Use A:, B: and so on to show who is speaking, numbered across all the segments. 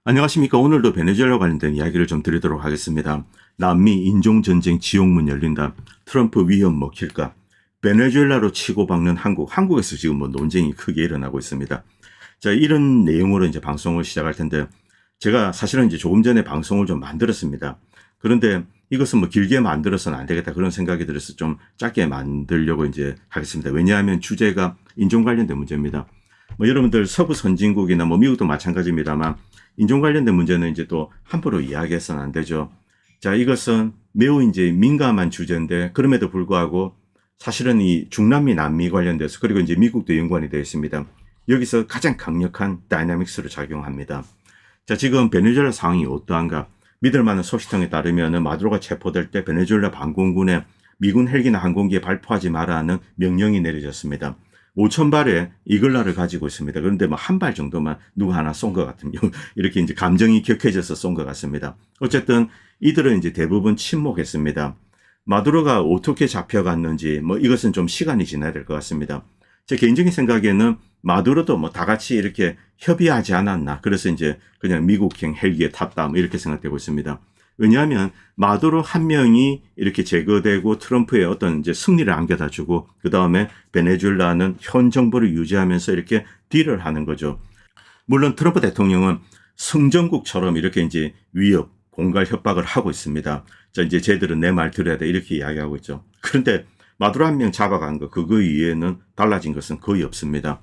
A: 안녕하십니까. 오늘도 베네수엘라 관련된 이야기를 좀 드리도록 하겠습니다. 남미 인종전쟁 지옥문 열린다. 트럼프 위험 먹힐까. 베네수엘라로 치고 박는 한국에서 지금 논쟁이 크게 일어나고 있습니다. 자, 이런 내용으로 이제 방송을 시작할 텐데, 제가 사실은 이제 조금 전에 방송을 좀 만들었습니다. 그런데 이것은 길게 만들어서는 안 되겠다 그런 생각이 들어서 좀 짧게 만들려고 이제 하겠습니다. 왜냐하면 주제가 인종 관련된 문제입니다. 여러분들 서부 선진국이나 미국도 마찬가지입니다만 인종 관련된 문제는 이제 또 함부로 이야기해서는 안 되죠. 자, 이것은 매우 이제 민감한 주제인데 그럼에도 불구하고 사실은 이 중남미 남미 관련돼서 그리고 이제 미국도 연관이 되어 있습니다. 여기서 가장 강력한 다이나믹스로 작용합니다. 자, 지금 베네수엘라 상황이 어떠한가? 믿을 만한 소식통에 따르면 마두로가 체포될 때 베네수엘라 반공군에 미군 헬기나 항공기에 발포하지 말라는 명령이 내려졌습니다. 5,000발의 이글라를 가지고 있습니다. 그런데 한 발 정도만 누가 하나 쏜 것 같은 이렇게 이제 감정이 격해져서 쏜 것 같습니다. 어쨌든 이들은 이제 대부분 침묵했습니다. 마두로가 어떻게 잡혀갔는지 이것은 좀 시간이 지나야 될 것 같습니다. 제 개인적인 생각에는 마두로도 다 같이 이렇게 협의하지 않았나. 그래서 이제 그냥 미국행 헬기에 탔다 이렇게 생각되고 있습니다. 왜냐하면 마두로 한 명이 이렇게 제거되고 트럼프의 어떤 이제 승리를 안겨다 주고 그 다음에 베네수엘라는 현 정부를 유지하면서 이렇게 딜을 하는 거죠. 물론 트럼프 대통령은 승전국처럼 이렇게 이제 위협, 공갈 협박을 하고 있습니다. 자, 이제 쟤들은 내 말 들어야 돼 이렇게 이야기하고 있죠. 그런데 마두로 한 명 잡아간 거 그거 이외에는 달라진 것은 거의 없습니다.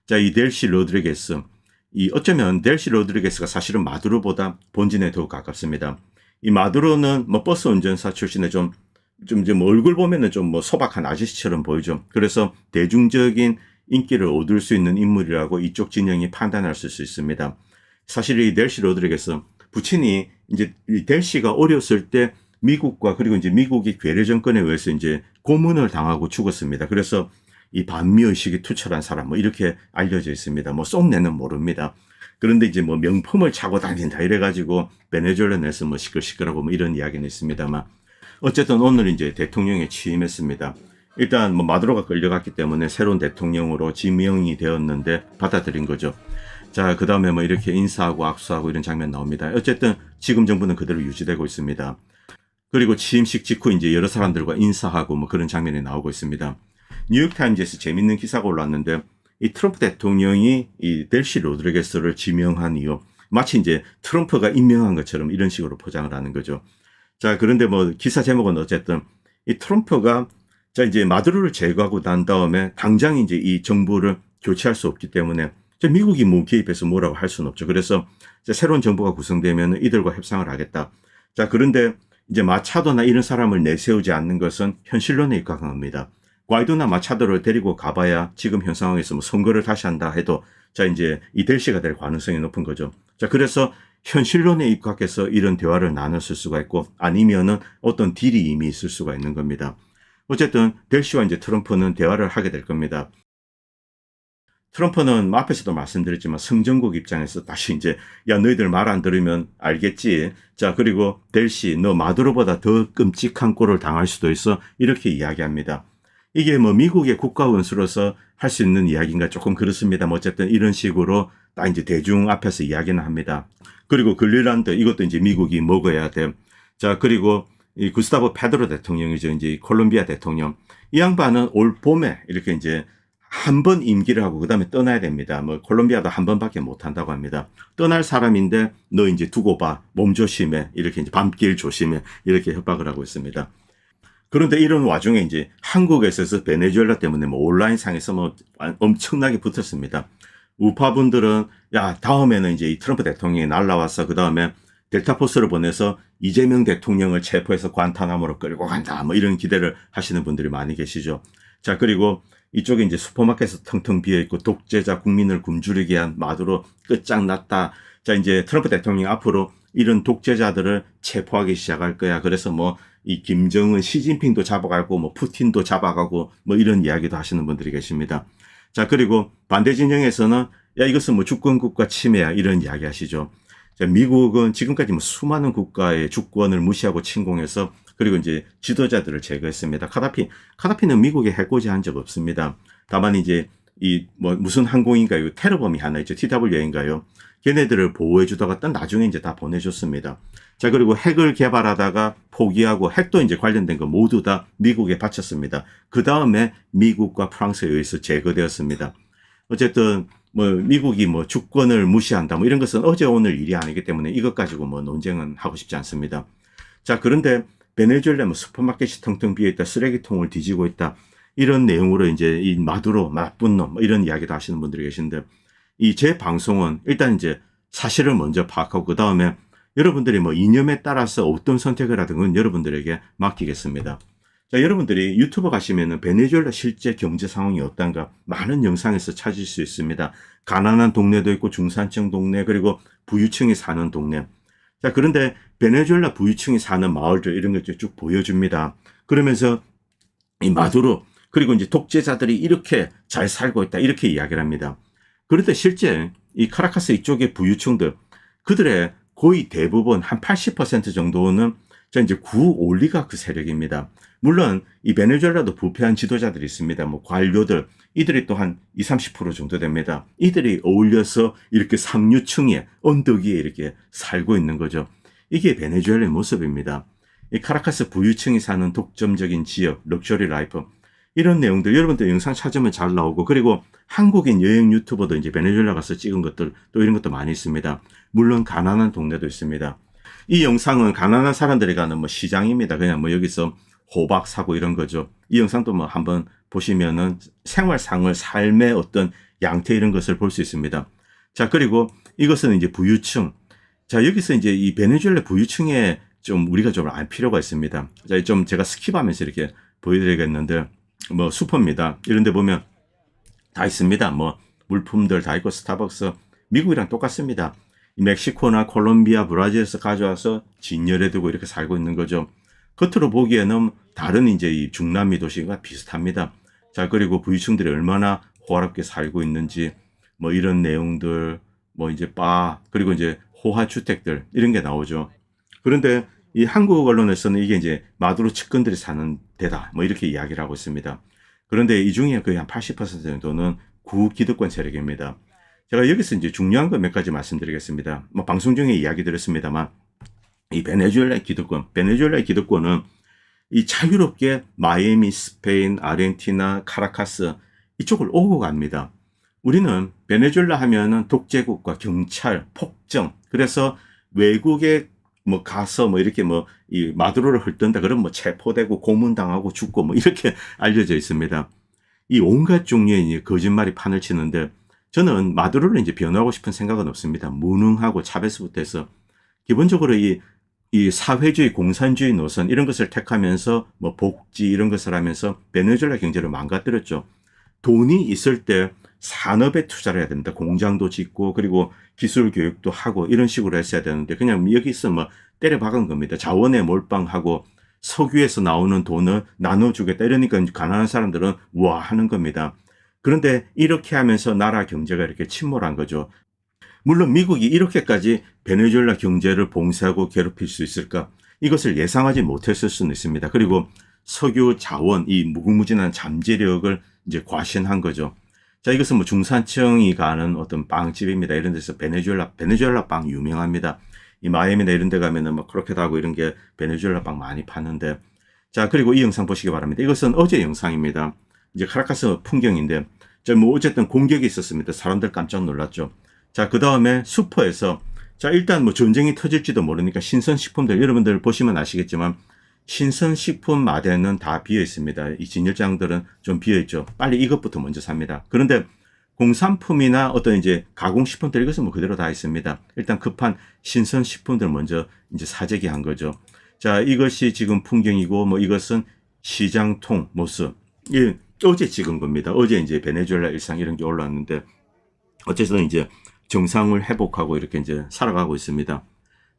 A: 자, 이 델시 로드리게스, 어쩌면 델시 로드리게스가 사실은 마두로보다 본진에 더 가깝습니다. 이 마두로는 버스 운전사 출신의 좀 얼굴 보면은 소박한 아저씨처럼 보이죠. 그래서 대중적인 인기를 얻을 수 있는 인물이라고 이쪽 진영이 판단할 수 있습니다. 사실 이 델시 로드리게스 부친이 이제 이 델시가 어렸을 때 미국과 그리고 이제 미국이 괴뢰 정권에 의해서 이제 고문을 당하고 죽었습니다. 그래서 이 반미의식이 투철한 사람 이렇게 알려져 있습니다. 속내는 모릅니다. 그런데 이제 명품을 차고 다닌다 이래가지고 베네수엘라 내에서 시끌시끌하고 이런 이야기는 있습니다만 어쨌든 오늘 이제 대통령에 취임했습니다. 일단 마두로가 끌려갔기 때문에 새로운 대통령으로 지명이 되었는데 받아들인 거죠. 자, 그 다음에 이렇게 인사하고 악수하고 이런 장면 나옵니다. 어쨌든 지금 정부는 그대로 유지되고 있습니다. 그리고 취임식 직후 이제 여러 사람들과 인사하고 그런 장면이 나오고 있습니다. 뉴욕타임즈에서 재밌는 기사가 올랐는데 이 트럼프 대통령이 이 델시 로드리게스를 지명한 이유 마치 이제 트럼프가 임명한 것처럼 이런 식으로 포장을 하는 거죠. 자, 그런데 기사 제목은 어쨌든 이 트럼프가 자 이제 마두로를 제거하고 난 다음에 당장 이제 이 정부를 교체할 수 없기 때문에 미국이 개입해서 뭐라고 할 수는 없죠. 그래서 새로운 정부가 구성되면 이들과 협상을 하겠다. 자, 그런데 이제 마차도나 이런 사람을 내세우지 않는 것은 현실론에 입각합니다. 과이도나 마차도를 데리고 가봐야 지금 현 상황에서 선거를 다시 한다 해도 자 이제 이 델시가 될 가능성이 높은 거죠. 자, 그래서 현실론에 입각해서 이런 대화를 나눴을 수가 있고 아니면은 어떤 딜이 이미 있을 수가 있는 겁니다. 어쨌든 델시와 이제 트럼프는 대화를 하게 될 겁니다. 트럼프는 앞에서도 말씀드렸지만 승전국 입장에서 다시 이제 야 너희들 말 안 들으면 알겠지. 자, 그리고 델시 너 마두로보다 더 끔찍한 꼴을 당할 수도 있어 이렇게 이야기합니다. 이게 미국의 국가원수로서 할 수 있는 이야기인가 조금 그렇습니다. 어쨌든 이런 식으로 딱 이제 대중 앞에서 이야기는 합니다. 그리고 글리란드 이것도 이제 미국이 먹어야 돼. 자, 그리고 이 구스타보 페드로 대통령이죠. 이제 콜롬비아 대통령. 이 양반은 올 봄에 이렇게 이제 한 번 임기를 하고 그다음에 떠나야 됩니다. 콜롬비아도 한 번밖에 못 한다고 합니다. 떠날 사람인데 너 이제 두고 봐. 몸 조심해. 이렇게 이제 밤길 조심해. 이렇게 협박을 하고 있습니다. 그런데 이런 와중에 이제 한국에서 베네수엘라 때문에 온라인상에서 엄청나게 붙었습니다. 우파분들은 야 다음에는 이제 이 트럼프 대통령이 날라와서 그 다음에 델타포스를 보내서 이재명 대통령을 체포해서 관타나모로 끌고 간다. 이런 기대를 하시는 분들이 많이 계시죠. 자, 그리고 이쪽에 이제 슈퍼마켓에서 텅텅 비어있고 독재자 국민을 굶주리게 한 마두로 끝장났다. 자, 이제 트럼프 대통령이 앞으로 이런 독재자들을 체포하기 시작할 거야. 그래서 이 김정은, 시진핑도 잡아가고 푸틴도 잡아가고 이런 이야기도 하시는 분들이 계십니다. 자, 그리고 반대 진영에서는 야 이것은 주권국가 침해야 이런 이야기 하시죠. 자, 미국은 지금까지 수많은 국가의 주권을 무시하고 침공해서 그리고 이제 지도자들을 제거했습니다. 카다피는 미국에 해코지한 적 없습니다. 다만 이제 무슨 항공인가요? 테러범이 하나 있죠. TWA인가요? 걔네들을 보호해주다가 딱 나중에 이제 다 보내줬습니다. 자, 그리고 핵을 개발하다가 포기하고 핵도 이제 관련된 거 모두 다 미국에 바쳤습니다. 그 다음에 미국과 프랑스에 의해서 제거되었습니다. 어쨌든 뭐 미국이 뭐 주권을 무시한다 뭐 이런 것은 어제 오늘 일이 아니기 때문에 이것 가지고 뭐 논쟁은 하고 싶지 않습니다. 자, 그런데 베네수엘라 뭐 슈퍼마켓이 텅텅 비어있다, 쓰레기통을 뒤지고 있다, 이런 내용으로 이제 이 마두로 나쁜 놈 뭐 이런 이야기도 하시는 분들이 계신데, 이 제 방송은 일단 이제 사실을 먼저 파악하고 그 다음에 여러분들이 뭐 이념에 따라서 어떤 선택을 하든 건 여러분들에게 맡기겠습니다. 자, 여러분들이 유튜브 가시면은 베네수엘라 실제 경제 상황이 어떤가 많은 영상에서 찾을 수 있습니다. 가난한 동네도 있고 중산층 동네, 그리고 부유층이 사는 동네. 자, 그런데 베네수엘라 부유층이 사는 마을들 이런 것들 쭉 보여줍니다. 그러면서 이 마두로 그리고 이제 독재자들이 이렇게 잘 살고 있다 이렇게 이야기를 합니다. 그런데 실제 이 카라카스 이쪽의 부유층들, 그들의 거의 대부분 한 80% 정도는 자 이제 구올리가크 세력입니다. 물론 이 베네수엘라도 부패한 지도자들이 있습니다. 뭐 관료들, 이들이 또 한 20, 30% 정도 됩니다. 이들이 어울려서 이렇게 상류층에 언덕 위에 이렇게 살고 있는 거죠. 이게 베네수엘라의 모습입니다. 이 카라카스 부유층이 사는 독점적인 지역, 럭셔리 라이프, 이런 내용들 여러분들 영상 찾으면 잘 나오고, 그리고 한국인 여행 유튜버도 이제 베네수엘라 가서 찍은 것들 또 이런 것도 많이 있습니다. 물론 가난한 동네도 있습니다. 이 영상은 가난한 사람들이 가는 뭐 시장입니다. 그냥 뭐 여기서 호박 사고 이런 거죠. 이 영상도 뭐 한번 보시면은 생활상을, 삶의 어떤 양태 이런 것을 볼 수 있습니다. 자, 그리고 이것은 이제 부유층. 자, 여기서 이제 이 베네수엘라 부유층에 좀 우리가 좀 알 필요가 있습니다. 자, 좀 제가 스킵하면서 이렇게 보여드리겠는데, 뭐 슈퍼입니다. 이런 데 보면 다 있습니다. 뭐 물품들 다 있고, 스타벅스, 미국이랑 똑같습니다. 멕시코나 콜롬비아, 브라질에서 가져와서 진열해 두고 이렇게 살고 있는 거죠. 겉으로 보기에는 다른 이제 이 중남미 도시가 비슷합니다. 자, 그리고 부유층들이 얼마나 호화롭게 살고 있는지 뭐 이런 내용들, 뭐 이제 바, 그리고 이제 호화주택들 이런 게 나오죠. 그런데 이 한국 언론에서는 이게 이제 마두로 측근들이 사는 데다 뭐 이렇게 이야기를 하고 있습니다. 그런데 이 중에 거의 한 80% 정도는 구기득권 세력입니다. 제가 여기서 이제 중요한 거 몇 가지 말씀드리겠습니다. 뭐 방송 중에 이야기 드렸습니다만, 이 베네수엘라의 기득권은 이 자유롭게 마이애미, 스페인, 아르헨티나, 카라카스 이쪽을 오고 갑니다. 우리는 베네수엘라 하면은 독재국과 경찰, 폭정, 그래서 외국에 뭐 가서 뭐 이렇게 뭐 이 마두로를 헐던다 그러면 뭐 체포되고 고문당하고 죽고 뭐 이렇게 알려져 있습니다. 이 온갖 종류의 거짓말이 판을 치는데, 저는 마두로를 이제 변호하고 싶은 생각은 없습니다. 무능하고 차별서부터 해서 기본적으로 이 사회주의, 공산주의 노선 이런 것을 택하면서 뭐 복지 이런 것을 하면서 베네수엘라 경제를 망가뜨렸죠. 돈이 있을 때 산업에 투자를 해야 됩니다. 공장도 짓고 그리고 기술 교육도 하고 이런 식으로 했어야 되는데 그냥 여기서 뭐 때려 박은 겁니다. 자원에 몰빵하고 석유에서 나오는 돈을 나눠주겠다 이러니까 가난한 사람들은 우와 하는 겁니다. 그런데 이렇게 하면서 나라 경제가 이렇게 침몰한 거죠. 물론 미국이 이렇게까지 베네수엘라 경제를 봉쇄하고 괴롭힐 수 있을까? 이것을 예상하지 못했을 수는 있습니다. 그리고 석유 자원, 이 무궁무진한 잠재력을 이제 과신한 거죠. 자, 이것은 뭐 중산층이 가는 어떤 빵집입니다. 이런 데서 베네수엘라 빵 유명합니다. 이 마이애미나 이런 데 가면은 뭐 크로켓 하고 이런 게 베네수엘라 빵 많이 파는데. 자, 그리고 이 영상 보시기 바랍니다. 이것은 어제 영상입니다. 이제 카라카스 풍경인데, 자, 뭐 어쨌든 공격이 있었습니다. 사람들 깜짝 놀랐죠. 자, 그 다음에 슈퍼에서, 자, 일단 뭐 전쟁이 터질지도 모르니까 신선식품들, 여러분들 보시면 아시겠지만, 신선식품 마대는 다 비어 있습니다. 이 진열장들은 좀 비어 있죠. 빨리 이것부터 먼저 삽니다. 그런데 공산품이나 어떤 이제 가공식품들 이것은 뭐 그대로 다 있습니다. 일단 급한 신선식품들 먼저 이제 사재기 한 거죠. 자, 이것이 지금 풍경이고, 뭐 이것은 시장통 모습. 예, 어제 찍은 겁니다. 어제 이제 베네수엘라 일상 이런 게 올라왔는데, 어쨌든 이제 정상을 회복하고 이렇게 이제 살아가고 있습니다.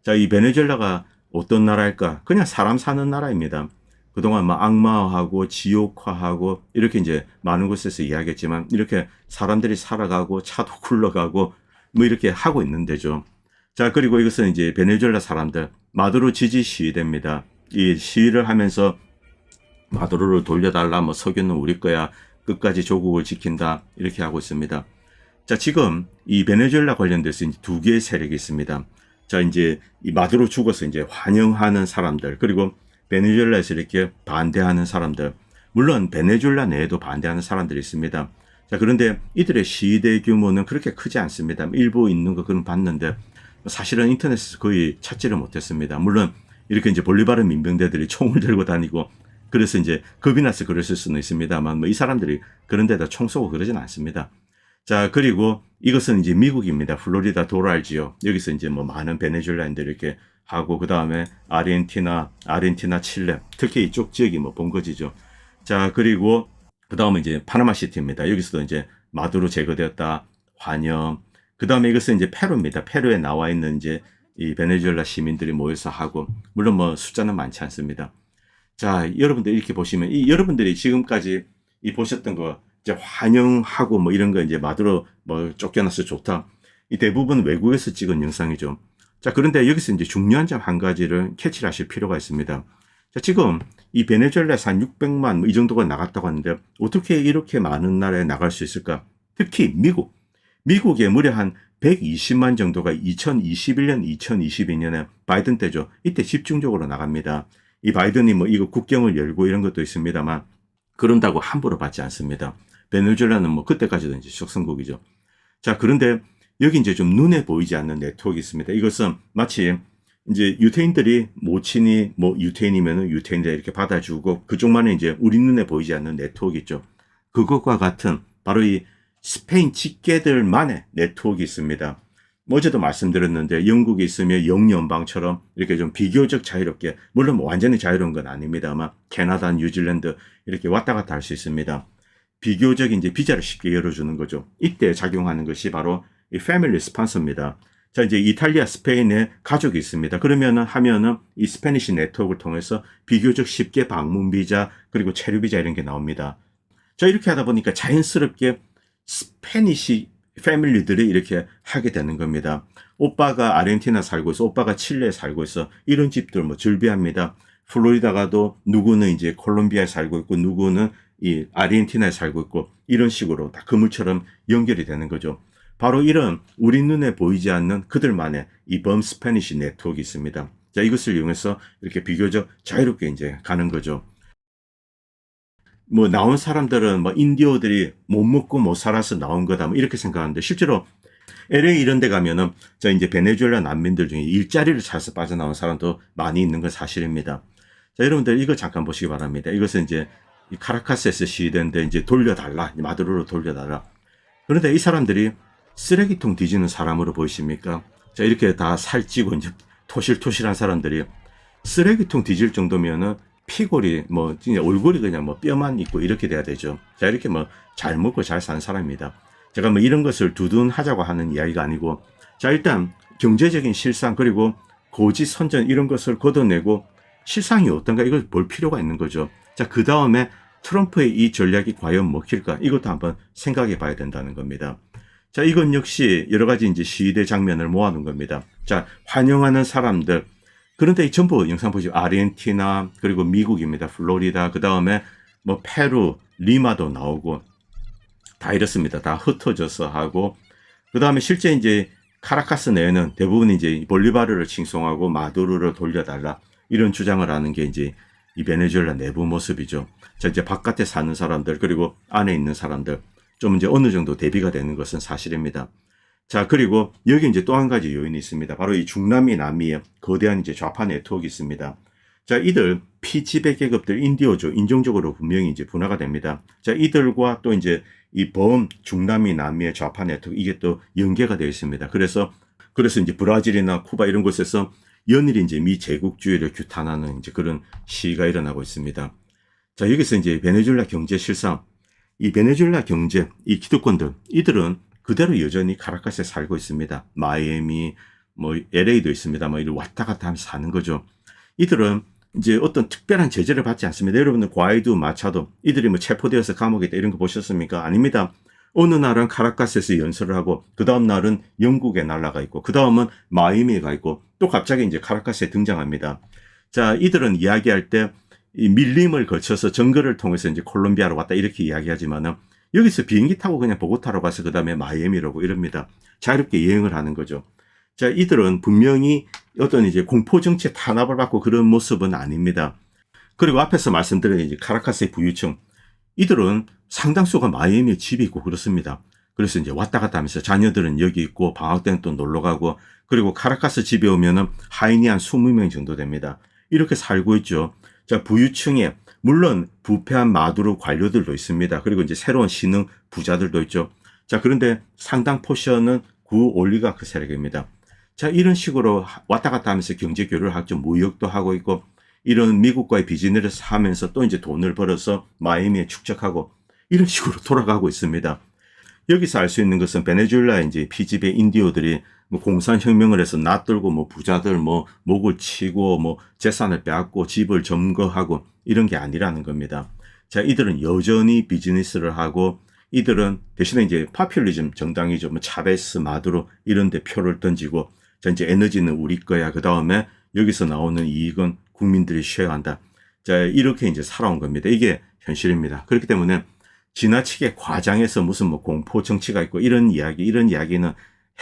A: 자, 이 베네수엘라가 어떤 나라일까? 그냥 사람 사는 나라입니다. 그동안 막 악마화하고 지옥화하고 이렇게 이제 많은 곳에서 이야기했지만 이렇게 사람들이 살아가고 차도 굴러가고 뭐 이렇게 하고 있는 데죠. 자, 그리고 이것은 이제 베네수엘라 사람들 마두로 지지 시위대입니다. 이 시위를 하면서 마두로를 돌려달라, 뭐 석유는 우리 거야, 끝까지 조국을 지킨다 이렇게 하고 있습니다. 자, 지금 이 베네수엘라 관련돼서 이제 두 개의 세력이 있습니다. 자, 이제 이 마두로 죽어서 이제 환영하는 사람들, 그리고 베네수엘라에서 이렇게 반대하는 사람들, 물론 베네수엘라 내에도 반대하는 사람들이 있습니다. 자, 그런데 이들의 시위대 규모는 그렇게 크지 않습니다. 일부 있는 거 그런 봤는데 사실은 인터넷에서 거의 찾지를 못했습니다. 물론 이렇게 이제 볼리바르 민병대들이 총을 들고 다니고 그래서 이제 겁이 나서 그랬을 수는 있습니다만 뭐 이 사람들이 그런 데다 총 쏘고 그러진 않습니다. 자, 그리고 이것은 이제 미국입니다. 플로리다 도랄지요. 여기서 이제 뭐 많은 베네수엘라인들이 이렇게 하고, 그 다음에 아르헨티나, 칠레, 특히 이쪽 지역이 뭐 본거지죠. 자, 그리고 그 다음에 이제 파나마시티입니다. 여기서도 이제 마두로 제거되었다, 환영. 그 다음에 이것은 이제 페루입니다. 페루에 나와 있는 이제 이 베네수엘라 시민들이 모여서 하고, 물론 뭐 숫자는 많지 않습니다. 자, 여러분들 이렇게 보시면, 이 여러분들이 지금까지 이 보셨던 거, 이제 환영하고 뭐 이런 거 이제 마두로 뭐 쫓겨나서 좋다. 이 대부분 외국에서 찍은 영상이죠. 자, 그런데 여기서 이제 중요한 점 한 가지를 캐치를 하실 필요가 있습니다. 자, 지금 이 베네수엘라에서 한 600만 뭐 이 정도가 나갔다고 하는데 어떻게 이렇게 많은 나라에 나갈 수 있을까? 특히 미국. 미국에 무려 한 120만 정도가 2021년, 2022년에 바이든 때죠. 이때 집중적으로 나갑니다. 이 바이든이 뭐 이거 국경을 열고 이런 것도 있습니다만 그런다고 함부로 받지 않습니다. 베네수엘라는 뭐 그때까지도 이제 적성국이죠. 자, 그런데 여기 이제 좀 눈에 보이지 않는 네트워크가 있습니다. 이것은 마치 이제 유태인들이 모친이 뭐 유태인이면은 유태인들 이렇게 받아주고 그쪽만에 이제 우리 눈에 보이지 않는 네트워크 있죠. 그것과 같은 바로 이 스페인 직계들만의 네트워크가 있습니다. 뭐 어제도 말씀드렸는데 영국이 있으면 영연방처럼 이렇게 좀 비교적 자유롭게, 물론 뭐 완전히 자유로운 건 아닙니다만 캐나다, 뉴질랜드 이렇게 왔다 갔다 할 수 있습니다. 비교적 이제 비자를 쉽게 열어주는 거죠. 이때 작용하는 것이 바로 이 패밀리 스폰서입니다. 자, 이제 이탈리아, 스페인에 가족이 있습니다. 하면은 이 스페니시 네트워크를 통해서 비교적 쉽게 방문 비자 그리고 체류 비자 이런 게 나옵니다. 자, 이렇게 하다 보니까 자연스럽게 스페니시 패밀리들이 이렇게 하게 되는 겁니다. 오빠가 아르헨티나 살고 있어, 오빠가 칠레에 살고 있어, 이런 집들 뭐 즐비합니다. 플로리다 가도 누구는 이제 콜롬비아에 살고 있고 누구는 이 아르헨티나에 살고 있고 이런 식으로 다 그물처럼 연결이 되는 거죠. 바로 이런 우리 눈에 보이지 않는 그들만의 이 범 스페니시 네트워크가 있습니다. 자, 이것을 이용해서 이렇게 비교적 자유롭게 이제 가는 거죠. 뭐 나온 사람들은 뭐 인디오들이 못 먹고 못 살아서 나온 거다 뭐 이렇게 생각하는데 실제로 LA 이런 데 가면은 자 이제 베네수엘라 난민들 중에 일자리를 찾아서 빠져나온 사람도 많이 있는 건 사실입니다. 자, 여러분들 이거 잠깐 보시기 바랍니다. 이것은 이제 이 카라카스에서 시위대인데 이제 돌려달라, 마두로로 돌려달라. 그런데 이 사람들이 쓰레기통 뒤지는 사람으로 보이십니까? 자, 이렇게 다 살찌고 이제 토실토실한 사람들이 쓰레기통 뒤질 정도면은 피골이 뭐 진짜 얼굴이 그냥 뭐 뼈만 있고 이렇게 돼야 되죠. 자, 이렇게 뭐 잘 먹고 잘 사는 사람입니다. 제가 뭐 이런 것을 두둔하자고 하는 이야기가 아니고, 자, 일단 경제적인 실상 그리고 고지선전 이런 것을 걷어내고 실상이 어떤가 이걸 볼 필요가 있는 거죠. 자, 그 다음에 트럼프의 이 전략이 과연 먹힐까 이것도 한번 생각해 봐야 된다는 겁니다. 자, 이건 역시 여러 가지 이제 시위대 장면을 모아놓은 겁니다. 자, 환영하는 사람들. 그런데 이 전부 영상 보시면 아르헨티나 그리고 미국입니다. 플로리다, 그 다음에 뭐 페루, 리마도 나오고 다 이렇습니다. 다 흩어져서 하고, 그 다음에 실제 이제 카라카스 내에는 대부분 이제 볼리바르를 칭송하고 마두로를 돌려달라 이런 주장을 하는 게 이제 이 베네수엘라 내부 모습이죠. 자, 이제 바깥에 사는 사람들 그리고 안에 있는 사람들 좀 이제 어느 정도 대비가 되는 것은 사실입니다. 자, 그리고 여기 이제 또 한 가지 요인이 있습니다. 바로 이 중남미, 남미에 거대한 이제 좌파 네트워크가 있습니다. 자, 이들 피지배 계급들 인디오죠. 인종적으로 분명히 이제 분화가 됩니다. 자, 이들과 또 이제 이 범 중남미, 남미의 좌파 네트워크 이게 또 연계가 되어 있습니다. 그래서 이제 브라질이나 쿠바 이런 곳에서 연일이 이제 미 제국주의를 규탄하는 이제 그런 시위가 일어나고 있습니다. 자, 여기서 이제 베네수엘라 경제 실상, 이 베네수엘라 경제, 이 기득권들, 이들은 그대로 여전히 카라카스에 살고 있습니다. 마이애미, 뭐 LA도 있습니다. 뭐 이런 왔다 갔다 하면서 사는 거죠. 이들은 이제 어떤 특별한 제재를 받지 않습니다. 여러분들 과이두, 마차도 이들이 뭐 체포되어서 감옥에 있다 이런 거 보셨습니까? 아닙니다. 어느 날은 카라카스에서 연설을 하고 그 다음 날은 영국에 날아가 있고 그 다음은 마이애미에 가 있고 또 갑자기 이제 카라카스에 등장합니다. 자, 이들은 이야기할 때 이 밀림을 거쳐서 정글을 통해서 이제 콜롬비아로 왔다 이렇게 이야기하지만은 여기서 비행기 타고 그냥 보고타로 가서 그 다음에 마이애미라고 이럽니다. 자유롭게 여행을 하는 거죠. 자, 이들은 분명히 어떤 이제 공포정치에 탄압을 받고 그런 모습은 아닙니다. 그리고 앞에서 말씀드린 이제 카라카스의 부유층, 이들은 상당수가 마이애미에 집이 있고 그렇습니다. 그래서 이제 왔다 갔다 하면서 자녀들은 여기 있고 방학 때는 또 놀러 가고, 그리고 카라카스 집에 오면은 하인이 한 20명 정도 됩니다. 이렇게 살고 있죠. 자, 부유층에 물론 부패한 마두로 관료들도 있습니다. 그리고 이제 새로운 신흥 부자들도 있죠. 자, 그런데 상당 포션은 구 올리가크 세력입니다. 자, 이런 식으로 왔다 갔다 하면서 경제 교류를 하죠. 무역도 하고 있고, 이런 미국과의 비즈니스를 하면서 또 이제 돈을 벌어서 마이애미에 축적하고 이런 식으로 돌아가고 있습니다. 여기서 알 수 있는 것은 베네수엘라의 이제 피지배 인디오들이 뭐 공산혁명을 해서 낯들고 뭐 부자들 뭐 목을 치고 뭐 재산을 빼앗고 집을 점거하고 이런 게 아니라는 겁니다. 자, 이들은 여전히 비즈니스를 하고, 이들은 대신에 이제 파퓰리즘 정당이죠. 뭐 차베스, 마두로 이런 데 표를 던지고, 자, 이제 에너지는 우리 거야. 그 다음에 여기서 나오는 이익은 국민들이 쉐어한다. 자, 이렇게 이제 살아온 겁니다. 이게 현실입니다. 그렇기 때문에 지나치게 과장해서 무슨 뭐 공포 정치가 있고 이런 이야기는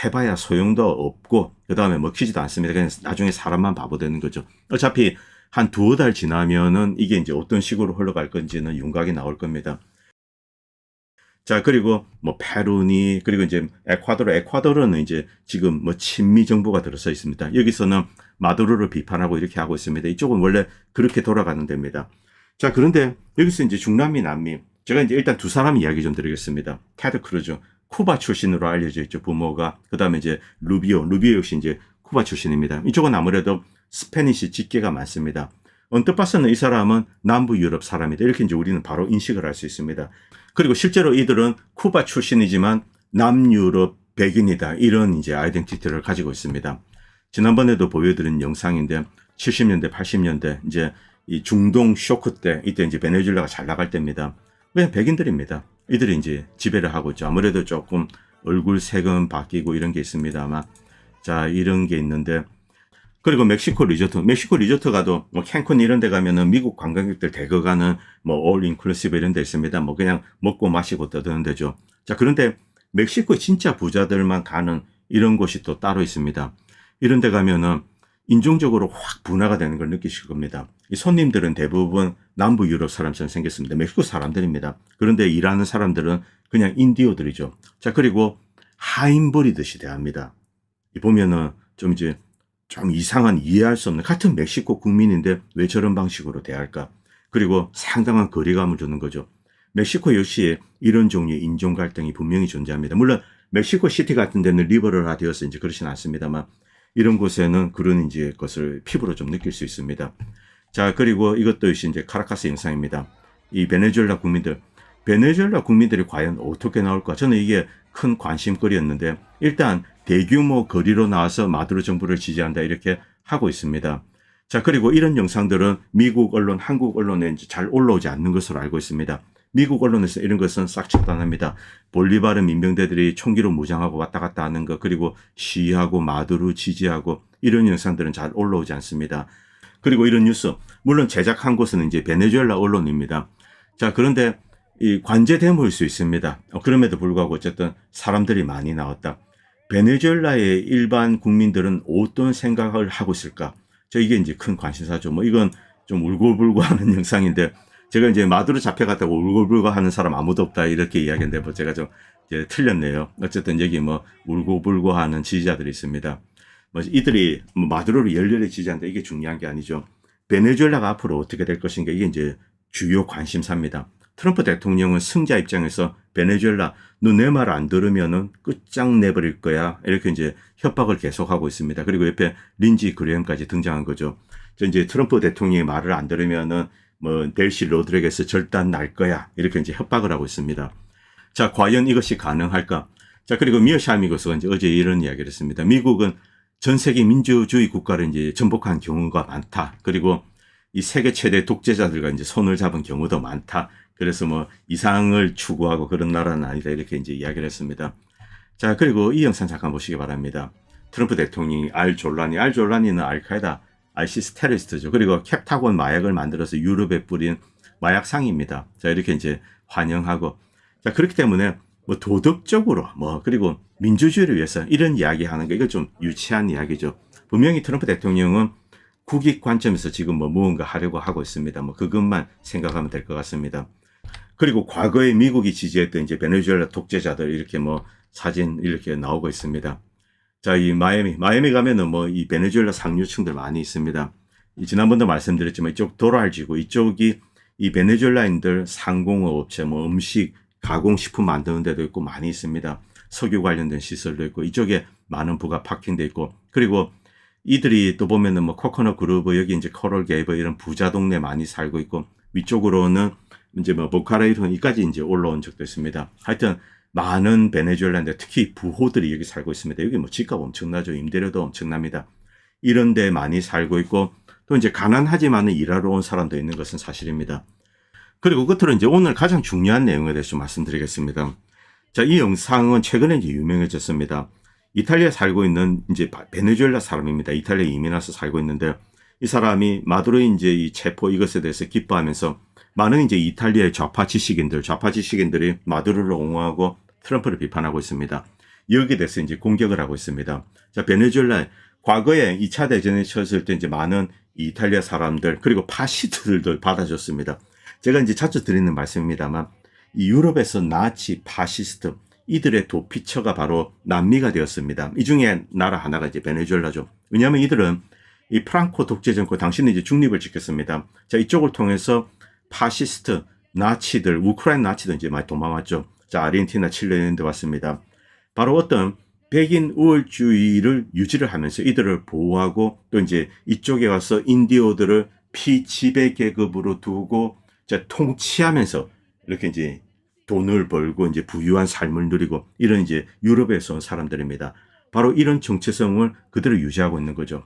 A: 해봐야 소용도 없고, 그 다음에 먹히지도 않습니다. 그냥 나중에 사람만 바보 되는 거죠. 어차피 한 두어 달 지나면은 이게 이제 어떤 식으로 흘러갈 건지는 윤곽이 나올 겁니다. 자, 그리고 뭐 페루니, 그리고 이제 에콰도르는 이제 지금 뭐 친미 정부가 들어서 있습니다. 여기서는 마두로를 비판하고 이렇게 하고 있습니다. 이쪽은 원래 그렇게 돌아가는 데입니다. 자, 그런데 여기서 이제 중남미, 남미, 제가 이제 일단 두 사람 이야기 좀 드리겠습니다. 테드 크루즈, 쿠바 출신으로 알려져 있죠, 부모가. 그 다음에 이제 루비오 역시 이제 쿠바 출신입니다. 이쪽은 아무래도 스페니시 직계가 많습니다. 언뜻 봐서는 이 사람은 남부 유럽 사람이다, 이렇게 이제 우리는 바로 인식을 할 수 있습니다. 그리고 실제로 이들은 쿠바 출신이지만 남유럽 백인이다, 이런 이제 아이덴티티를 가지고 있습니다. 지난번에도 보여드린 영상인데 70년대, 80년대 이제 이 중동 쇼크 때, 이때 이제 베네수엘라가 잘 나갈 때입니다. 그냥 백인들입니다. 이들이 이제 지배를 하고 있죠. 아무래도 조금 얼굴 색은 바뀌고 이런 게 있습니다만, 자, 이런 게 있는데, 그리고 멕시코 리조트 가도 뭐 캔쿤 이런 데 가면은 미국 관광객들 대거 가는 뭐 올 인클루시브 이런 데 있습니다. 뭐 그냥 먹고 마시고 떠드는 데죠. 자, 그런데 멕시코 진짜 부자들만 가는 이런 곳이 또 따로 있습니다. 이런 데 가면은 인종적으로 확 분화가 되는 걸 느끼실 겁니다. 이 손님들은 대부분 남부 유럽 사람처럼 생겼습니다. 멕시코 사람들입니다. 그런데 일하는 사람들은 그냥 인디오들이죠. 자, 그리고 하인버리듯이 대합니다. 보면은 좀 이제 좀 이상한, 이해할 수 없는, 같은 멕시코 국민인데 왜 저런 방식으로 대할까? 그리고 상당한 거리감을 주는 거죠. 멕시코 역시 이런 종류의 인종 갈등이 분명히 존재합니다. 물론 멕시코 시티 같은 데는 리버럴화되어서 이제 그렇진 않습니다만, 이런 곳에는 그런 이제 것을 피부로 좀 느낄 수 있습니다. 자, 그리고 이것도 역시 이제 카라카스 영상입니다. 이 베네수엘라 국민들이 과연 어떻게 나올까? 저는 이게 큰 관심거리였는데, 일단 대규모 거리로 나와서 마두로 정부를 지지한다, 이렇게 하고 있습니다. 자, 그리고 이런 영상들은 미국 언론, 한국 언론에 이제 잘 올라오지 않는 것으로 알고 있습니다. 미국 언론에서 이런 것은 싹 차단합니다. 볼리바르 민병대들이 총기로 무장하고 왔다 갔다 하는 것, 그리고 시위하고 마두로 지지하고 이런 영상들은 잘 올라오지 않습니다. 그리고 이런 뉴스, 물론 제작한 곳은 이제 베네수엘라 언론입니다. 자, 그런데 이 관제되물 수 있습니다. 그럼에도 불구하고 어쨌든 사람들이 많이 나왔다. 베네수엘라의 일반 국민들은 어떤 생각을 하고 있을까? 이게 이제 큰 관심사죠. 뭐 이건 좀 울고불고 하는 영상인데, 제가 이제 마두로 잡혀갔다고 울고불고 하는 사람 아무도 없다, 이렇게 이야기했는데, 뭐 제가 좀 이제 틀렸네요. 어쨌든 여기 뭐 울고불고 하는 지지자들이 있습니다. 뭐 이들이 뭐 마두로를 열렬히 지지한다, 이게 중요한 게 아니죠. 베네수엘라가 앞으로 어떻게 될 것인가, 이게 이제 주요 관심사입니다. 트럼프 대통령은 승자 입장에서 베네수엘라, 너 내 말 안 들으면은 끝장내버릴 거야, 이렇게 이제 협박을 계속하고 있습니다. 그리고 옆에 린지 그레엄까지 등장한 거죠. 이제 트럼프 대통령이 말을 안 들으면은 뭐 델시 로드리게스 절단 날 거야, 이렇게 이제 협박을 하고 있습니다. 자, 과연 이것이 가능할까? 자, 그리고 미어샤미고스가 이제 어제 이런 이야기를 했습니다. 미국은 전 세계 민주주의 국가를 이제 전복한 경우가 많다. 그리고 이 세계 최대 독재자들과 이제 손을 잡은 경우도 많다. 그래서 뭐 이상을 추구하고 그런 나라는 아니다, 이렇게 이제 이야기를 했습니다. 자, 그리고 이 영상 잠깐 보시기 바랍니다. 트럼프 대통령이 알졸라니는 알카에다 아이시스 테러리스트죠. 그리고 캡타곤 마약을 만들어서 유럽에 뿌린 마약상입니다. 자, 이렇게 이제 환영하고, 자, 그렇기 때문에 뭐 도덕적으로 그리고 민주주의를 위해서 이런 이야기 하는 거, 이거 좀 유치한 이야기죠. 분명히 트럼프 대통령은 국익 관점에서 지금 무언가 하려고 하고 있습니다. 그것만 생각하면 될 것 같습니다. 그리고 과거에 미국이 지지했던 이제 베네수엘라 독재자들 이렇게 사진 이렇게 나오고 있습니다. 자, 이 마이애미 가면은 이 베네수엘라 상류층들 많이 있습니다. 지난번도 말씀드렸지만 이쪽 도랄지구, 이쪽이 이 베네수엘라인들 상공업 업체, 음식, 가공식품 만드는 데도 있고 많이 있습니다. 석유 관련된 시설도 있고, 이쪽에 많은 부가 파킹돼 있고, 그리고 이들이 또 보면은 코코넛 그루브, 여기 이제 코럴 게이버 이런 부자 동네 많이 살고 있고, 위쪽으로는 이제 보카레이론 이까지 이제 올라온 적도 있습니다. 하여튼 많은 베네수엘라인데 특히 부호들이 여기 살고 있습니다. 여기 집값 엄청나죠. 임대료도 엄청납니다. 이런 데 많이 살고 있고, 또 이제 가난하지만은 일하러 온 사람도 있는 것은 사실입니다. 그리고 끝으로 이제 오늘 가장 중요한 내용에 대해서 좀 말씀드리겠습니다. 자, 이 영상은 최근에 이제 유명해졌습니다. 이탈리아에 살고 있는 이제 베네수엘라 사람입니다. 이탈리아에 이민 와서 살고 있는데, 이 사람이 마두로의 이제 이 체포 이것에 대해서 기뻐하면서 많은 이제 이탈리아의 좌파 지식인들이 마두로를 옹호하고 트럼프를 비판하고 있습니다. 여기에 대해서 이제 공격을 하고 있습니다. 자, 베네수엘라 과거에 2차 대전에 치렀을 때 이제 많은 이탈리아 사람들 그리고 파시스트들도 받아줬습니다. 제가 이제 자주 드리는 말씀입니다만, 이 유럽에서 나치, 파시스트 이들의 도피처가 바로 남미가 되었습니다. 이 중에 나라 하나가 이제 베네수엘라죠. 왜냐하면 이들은 이 프랑코 독재 정권 당시는 이제 중립을 지켰습니다. 자, 이쪽을 통해서 파시스트, 나치들, 우크라이나 나치도 이제 많이 도망왔죠. 자, 아르헨티나, 칠레 이런 데 왔습니다. 바로 어떤 백인 우월주의를 유지를 하면서 이들을 보호하고, 또 이제 이쪽에 와서 인디오들을 피지배 계급으로 두고 통치하면서 이렇게 이제 돈을 벌고 이제 부유한 삶을 누리고, 이런 이제 유럽에서 온 사람들입니다. 바로 이런 정체성을 그대로 유지하고 있는 거죠.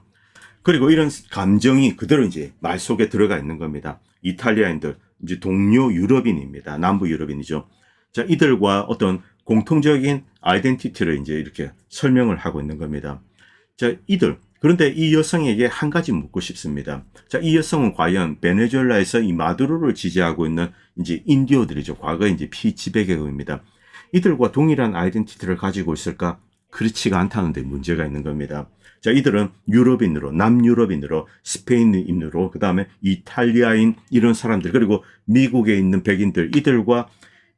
A: 그리고 이런 감정이 그대로 이제 말 속에 들어가 있는 겁니다. 이탈리아인들, 이제 동료 유럽인입니다. 남부 유럽인이죠. 자, 이들과 어떤 공통적인 아이덴티티를 이제 이렇게 설명을 하고 있는 겁니다. 자, 그런데 이 여성에게 한 가지 묻고 싶습니다. 자, 이 여성은 과연 베네수엘라에서 이 마두로를 지지하고 있는 이제 인디오들이죠. 과거에 이제 피지배계급입니다. 이들과 동일한 아이덴티티를 가지고 있을까? 그렇지가 않다는 데 문제가 있는 겁니다. 자, 이들은 유럽인으로, 남유럽인으로, 스페인인으로, 그 다음에 이탈리아인 이런 사람들, 그리고 미국에 있는 백인들, 이들과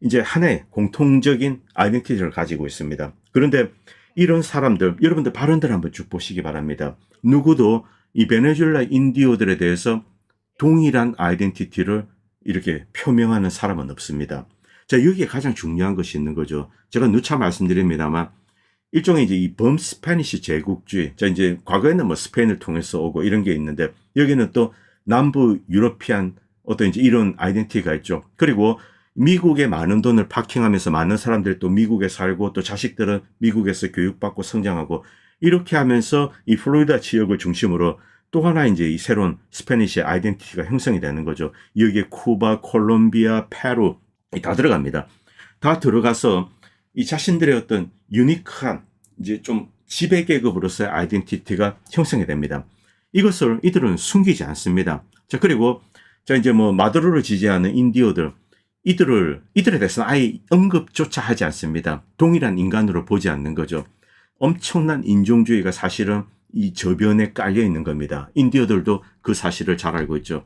A: 이제 하나의 공통적인 아이덴티티를 가지고 있습니다. 그런데 이런 사람들, 여러분들 발언들 한번 쭉 보시기 바랍니다. 누구도 이 베네수엘라 인디오들에 대해서 동일한 아이덴티티를 이렇게 표명하는 사람은 없습니다. 자, 여기에 가장 중요한 것이 있는 거죠. 제가 누차 말씀드립니다만, 일종의 이제 이 범스페니시 제국주의. 자, 이제 과거에는 스페인을 통해서 오고 이런 게 있는데, 여기는 또 남부 유러피안 어떤 이제 이런 아이덴티티가 있죠. 그리고 미국에 많은 돈을 파킹하면서 많은 사람들이 또 미국에 살고, 또 자식들은 미국에서 교육받고 성장하고, 이렇게 하면서 이 플로리다 지역을 중심으로 또 하나 이제 이 새로운 스페니시 아이덴티티가 형성이 되는 거죠. 여기에 쿠바, 콜롬비아, 페루 다 들어갑니다. 다 들어가서 이 자신들의 어떤 유니크한 이제 좀 지배계급으로서의 아이덴티티가 형성이 됩니다. 이것을 이들은 숨기지 않습니다. 자, 그리고 자, 이제 마두로를 지지하는 인디오들, 이들에 대해서는 아예 언급조차 하지 않습니다. 동일한 인간으로 보지 않는 거죠. 엄청난 인종주의가 사실은 이 저변에 깔려 있는 겁니다. 인디오들도 그 사실을 잘 알고 있죠.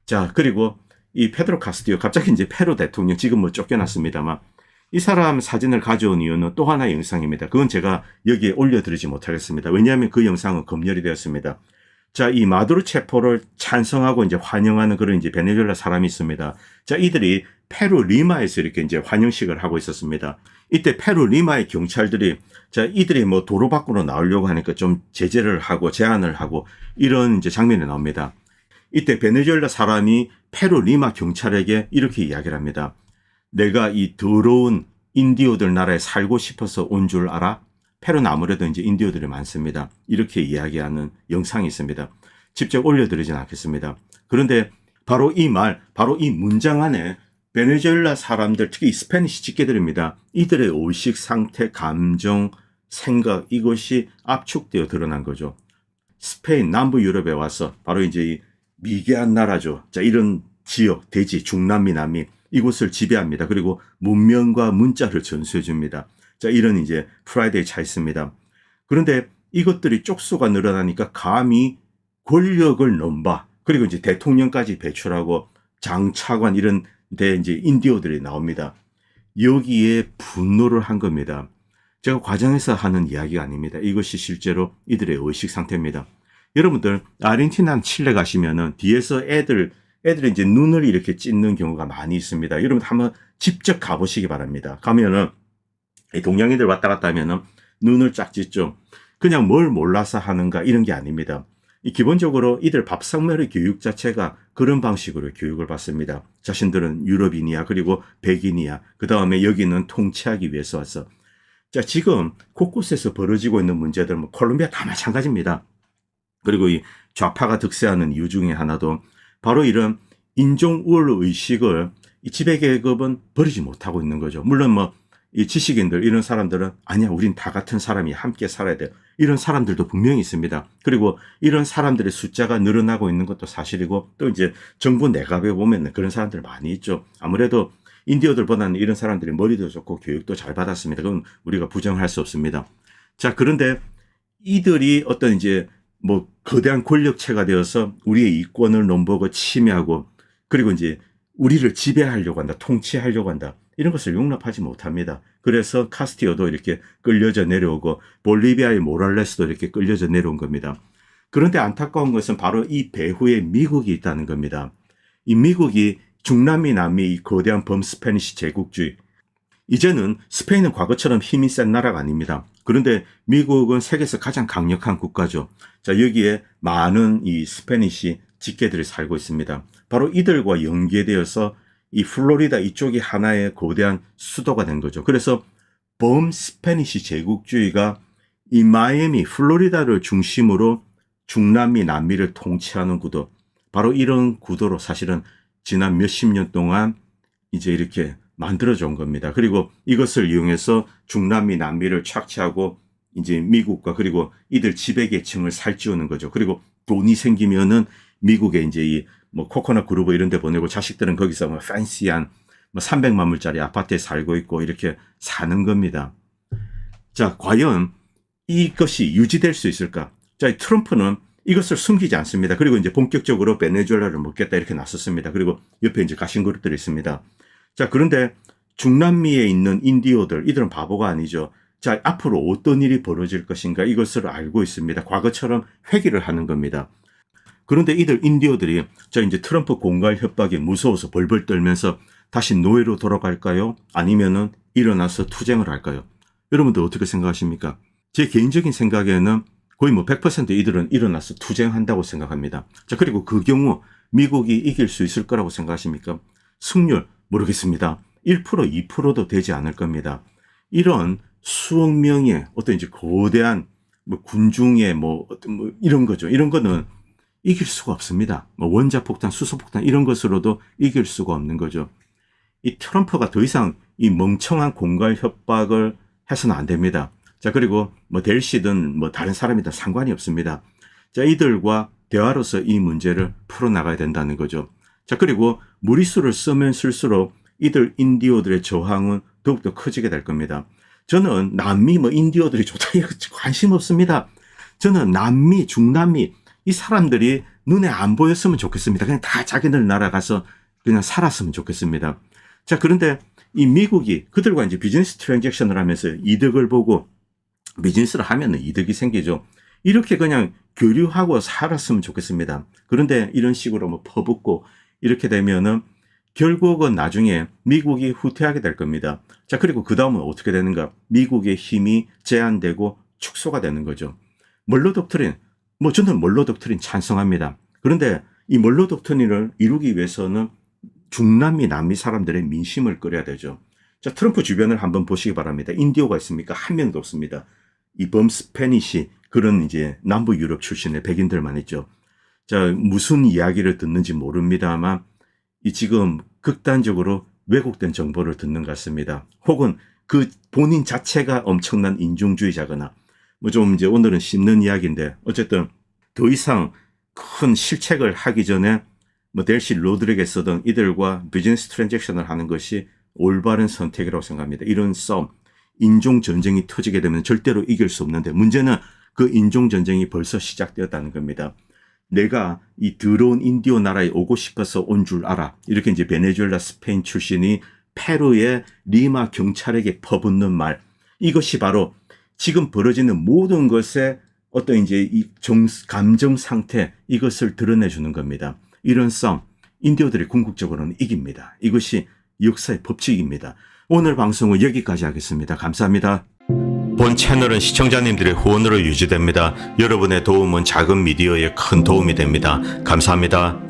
A: 자, 그리고 이 페드로 카스티오, 갑자기 이제 페루 대통령, 지금 쫓겨났습니다만, 이 사람 사진을 가져온 이유는 또 하나의 영상입니다. 그건 제가 여기에 올려드리지 못하겠습니다. 왜냐하면 그 영상은 검열이 되었습니다. 자, 이 마두로 체포를 찬성하고 이제 환영하는 그런 이제 베네수엘라 사람이 있습니다. 자, 이들이 페루 리마에서 이렇게 이제 환영식을 하고 있었습니다. 이때 페루 리마의 경찰들이 자, 이들이 도로 밖으로 나오려고 하니까 좀 제재를 하고 제한을 하고 이런 이제 장면이 나옵니다. 이때 베네수엘라 사람이 페루 리마 경찰에게 이렇게 이야기를 합니다. 내가 이 더러운 인디오들 나라에 살고 싶어서 온 줄 알아? 페루는 아무래도 이제 인디오들이 많습니다. 이렇게 이야기하는 영상이 있습니다. 직접 올려드리진 않겠습니다. 그런데 바로 이 문장 안에 베네수엘라 사람들, 특히 스페니시 직계들입니다. 이들의 의식 상태, 감정, 생각, 이것이 압축되어 드러난 거죠. 스페인, 남부 유럽에 와서 바로 이제 이 미개한 나라죠. 자, 이런 지역, 대지, 중남미, 남미, 이곳을 지배합니다. 그리고 문명과 문자를 전수해 줍니다. 자, 이런 이제 프라이데이 차이스입니다. 그런데 이것들이 쪽수가 늘어나니까 감히 권력을 넘봐, 그리고 이제 대통령까지 배출하고 장차관 이런 데 이제 인디오들이 나옵니다. 여기에 분노를 한 겁니다. 제가 과정에서 하는 이야기가 아닙니다. 이것이 실제로 이들의 의식 상태입니다. 여러분들 아르헨티나, 칠레 가시면은 뒤에서 애들이 이제 눈을 이렇게 찢는 경우가 많이 있습니다. 여러분 한번 직접 가보시기 바랍니다. 가면은 동양인들 왔다 갔다 하면은 눈을 쫙 찢죠. 그냥 뭘 몰라서 하는가 이런 게 아닙니다. 기본적으로 이들 밥상머리 교육 자체가 그런 방식으로 교육을 받습니다. 자신들은 유럽인이야, 그리고 백인이야, 그 다음에 여기는 통치하기 위해서 왔어. 자, 지금 곳곳에서 벌어지고 있는 문제들, 뭐 콜롬비아 다 마찬가지입니다. 그리고 이 좌파가 득세하는 이유 중에 하나도 바로 이런 인종 우월 의식을 이 지배계급은 버리지 못하고 있는 거죠. 물론 뭐 이 지식인들 이런 사람들은 아니야, 우린 다 같은 사람이 함께 살아야 돼요, 이런 사람들도 분명히 있습니다. 그리고 이런 사람들의 숫자가 늘어나고 있는 것도 사실이고, 또 이제 정부 내각에 보면 그런 사람들 많이 있죠. 아무래도 인디어들보다는 이런 사람들이 머리도 좋고 교육도 잘 받았습니다. 그건 우리가 부정할 수 없습니다. 자, 그런데 이들이 어떤 이제 뭐 거대한 권력체가 되어서 우리의 이권을 넘보고 침해하고, 그리고 이제 우리를 지배하려고 한다, 통치하려고 한다, 이런 것을 용납하지 못합니다. 그래서 카스티오도 이렇게 끌려져 내려오고 볼리비아의 모랄레스도 이렇게 끌려져 내려온 겁니다. 그런데 안타까운 것은 바로 이 배후에 미국이 있다는 겁니다. 이 미국이 중남미, 남미 이 거대한 범스페니시 제국주의, 이제는 스페인은 과거처럼 힘이 센 나라가 아닙니다. 그런데 미국은 세계에서 가장 강력한 국가죠. 자, 여기에 많은 이 스페니시 직계들이 살고 있습니다. 바로 이들과 연계되어서 이 플로리다 이쪽이 하나의 거대한 수도가 된 거죠. 그래서 범스페니시 제국주의가 이 마이애미, 플로리다를 중심으로 중남미, 남미를 통치하는 구도, 바로 이런 구도로 사실은 지난 몇십 년 동안 이제 이렇게 만들어져 온 겁니다. 그리고 이것을 이용해서 중남미, 남미를 착취하고 이제 미국과 그리고 이들 지배계층을 살찌우는 거죠. 그리고 돈이 생기면은 미국에 이제 이 뭐 코코넛 그루브 이런 데 보내고 자식들은 거기서 뭐 팬시한 뭐 300만 불짜리 아파트에 살고 있고 이렇게 사는 겁니다. 자, 과연 이것이 유지될 수 있을까? 자, 트럼프는 이것을 숨기지 않습니다. 그리고 이제 본격적으로 베네수엘라를 먹겠다 이렇게 나섰습니다. 그리고 옆에 이제 가신 그룹들이 있습니다. 자, 그런데 중남미에 있는 인디오들, 이들은 바보가 아니죠. 자, 앞으로 어떤 일이 벌어질 것인가 이것을 알고 있습니다. 과거처럼 회귀를 하는 겁니다. 그런데 이들 인디오들이 자, 이제 트럼프 공갈 협박이 무서워서 벌벌 떨면서 다시 노예로 돌아갈까요? 아니면은 일어나서 투쟁을 할까요? 여러분들 어떻게 생각하십니까? 제 개인적인 생각에는 거의 뭐 100% 이들은 일어나서 투쟁한다고 생각합니다. 자, 그리고 그 경우 미국이 이길 수 있을 거라고 생각하십니까? 승률 모르겠습니다. 1%, 2%도 되지 않을 겁니다. 이런 수억 명의 어떤 이제 거대한 뭐 군중의 뭐 어떤 뭐 이런 거죠. 이런 거는 이길 수가 없습니다. 뭐 원자폭탄, 수소폭탄 이런 것으로도 이길 수가 없는 거죠. 이 트럼프가 더 이상 이 멍청한 공갈 협박을 해서는 안 됩니다. 자, 그리고 뭐 델시든 뭐 다른 사람이든 상관이 없습니다. 자, 이들과 대화로서 이 문제를 풀어나가야 된다는 거죠. 자, 그리고 무리수를 쓰면 쓸수록 이들 인디오들의 저항은 더욱더 커지게 될 겁니다. 저는 남미 뭐 인디오들이 좋다 이거 관심 없습니다. 저는 남미, 중남미 이 사람들이 눈에 안 보였으면 좋겠습니다. 그냥 다 자기들 나라 가서 그냥 살았으면 좋겠습니다. 자, 그런데 이 미국이 그들과 이제 비즈니스 트랜잭션을 하면서 이득을 보고 비즈니스를 하면 이득이 생기죠. 이렇게 그냥 교류하고 살았으면 좋겠습니다. 그런데 이런 식으로 뭐 퍼붓고 이렇게 되면은 결국은 나중에 미국이 후퇴하게 될 겁니다. 자, 그리고 그 다음은 어떻게 되는가? 미국의 힘이 제한되고 축소가 되는 거죠. 멀로 독트린, 뭐 저는 멀로 독트린 찬성합니다. 그런데 이 멀로 독트린을 이루기 위해서는 중남미, 남미 사람들의 민심을 끌어야 되죠. 자, 트럼프 주변을 한번 보시기 바랍니다. 인디오가 있습니까? 한 명도 없습니다. 이 범스페니시 그런 이제 남부 유럽 출신의 백인들만 있죠. 자, 무슨 이야기를 듣는지 모릅니다만 이 지금 극단적으로 왜곡된 정보를 듣는 것 같습니다. 혹은 그 본인 자체가 엄청난 인종주의자거나 뭐 좀 이제 오늘은 씹는 이야기인데 어쨌든 더 이상 큰 실책을 하기 전에 뭐 델시 로드릭에 쓰던 이들과 비즈니스 트랜잭션을 하는 것이 올바른 선택이라고 생각합니다. 이런 싸움, 인종 전쟁이 터지게 되면 절대로 이길 수 없는데 문제는 그 인종 전쟁이 벌써 시작되었다는 겁니다. 내가 이 더러운 인디오 나라에 오고 싶어서 온 줄 알아. 이렇게 이제 베네수엘라 스페인 출신이 페루의 리마 경찰에게 퍼붓는 말. 이것이 바로 지금 벌어지는 모든 것에 어떤 이제 이 감정 상태, 이것을 드러내주는 겁니다. 이런 싸움, 인디오들이 궁극적으로는 이깁니다. 이것이 역사의 법칙입니다. 오늘 방송은 여기까지 하겠습니다. 감사합니다. 본 채널은 시청자님들의 후원으로 유지됩니다. 여러분의 도움은 작은 미디어에 큰 도움이 됩니다. 감사합니다.